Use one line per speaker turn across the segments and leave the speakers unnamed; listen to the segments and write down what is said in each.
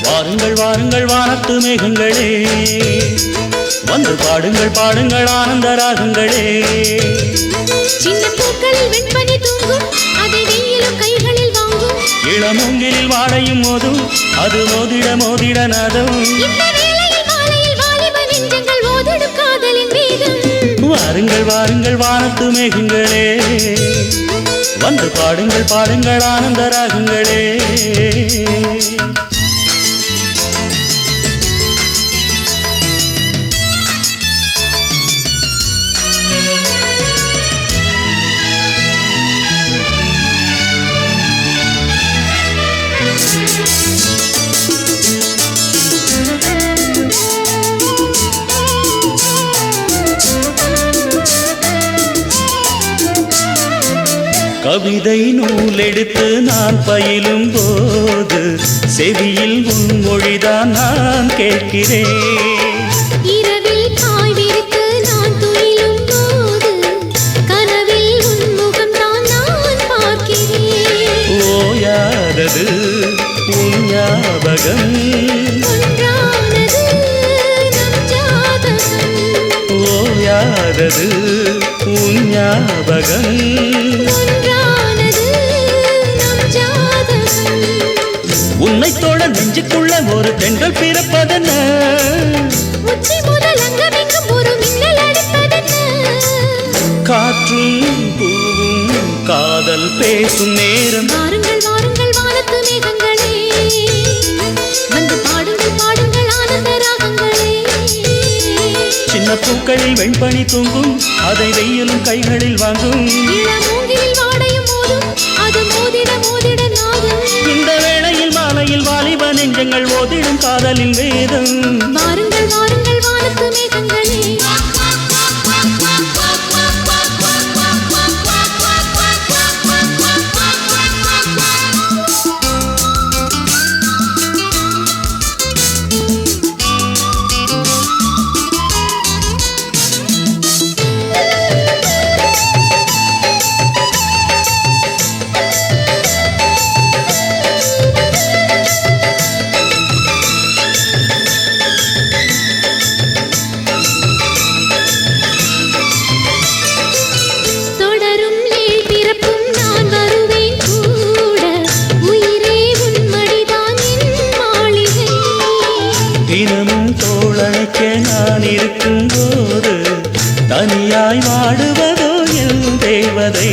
வாருங்கள் வாருங்கள் வானத்து மேகங்களே, வந்து பாடுங்கள் பாடுங்கள் ஆனந்த ராகங்களே.
சின்ன பூக்களில் வெண்பனி தூங்கும், அதை வெயிலும் கைகளில் வாங்கும்.
இளமூங்கிலில் வாடையும் மோதும், அது மோதிட மோதிட நாதம்.
இந்த வேளையில் மாலையில் வாலிப நெஞ்சங்கள் ஓதிடும் காதலின் வேகம்.
வாருங்கள் வாருங்கள் வானத்து மேகங்களே, வந்து பாடுங்கள் பாடுங்கள் ஆனந்த ராகங்களே. கவிதை நூலெடுத்து நான் பயிலும் போது செவியில் உன் மொழிதான் நான் கேட்கிறேன்.
இரவில் பாய் விரித்து நான் துயிலும் போது கனவில் உன் முகம் தான் நான் பார்க்கிறேன்.
ஓயாதது உன் ஞாபகம்,
ஒன்றானது நம் ஜாதகம்.
ஓயாதது உன் ஞாபகம், உன்னை தோட நெஞ்சுக்குள்ள ஒரு தென்றல் பிறப்பதென்ன,
உச்சி முதல் அங்கமெங்கும் ஒரு மின்னல் அடிப்பதென்ன.
காற்றும் பூவும் காதல் பேசும் நேரம்.
வாருங்கள் வாருங்கள் வானத்து மேகங்களே, வந்து பாடுங்கள் பாடுங்கள் ஆனந்த ராகங்களே.
சின்ன பூக்களில் வெண்பனி தூங்கும், அதை வெயிலும் கைகளில் வாங்கும்.
இளமூங்கிலில் வாடையும் மோதும், அது மோதிட மோதிட நாதம்.
இந்த வேளையில் மாலையில் வாலிப நெஞ்சங்கள் ஓதிடும் காதலின் வேதம்.
வாருங்கள் வாருங்கள் வானத்து மேகங்களே.
தினமும் தோழழைக்க நான் இருக்கும் போது தனியாய் வாடுவதோ என் தேவதை.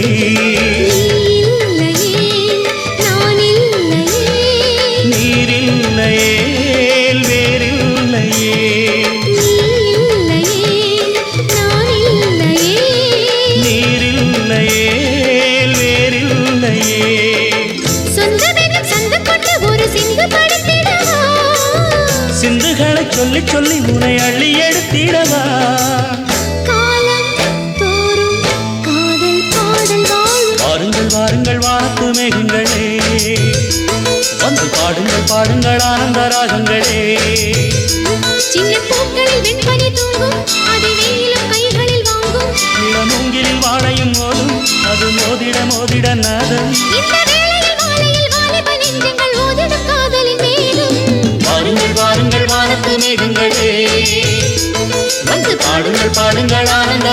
நீரில்லையே வேறில்லையே, நீரில்லையே வேறில்லையே. சிந்துகளை சொல்லி சொல்லி உனை அள்ளி எடுத்திடவா.
காலம் தோறும் காதல் பாடல் வாழும்.
வாருங்கள் வாருங்கள் வானத்து மேகங்களே, வந்து பாடுங்கள் பாடுங்கள் ஆனந்த ராகங்களே.
சின்ன பூக்களில் வெண்பனி தூங்கும், அதை வெயிலும் கைகளில் வாங்கும்.
இளமூங்கிலில் வாடையும் மோதும், அது மோதிட மோதிட நாதம்.
இந்த வேளையில் மாலையில் வாலிப நெஞ்சங்கள் ஓதிடும் காதலின் வேகம்.
வாருங்கள் வாருங்கள் வானத்து மேகங்களே, வந்து பாடுங்கள் பாடுங்கள் ஆனந்த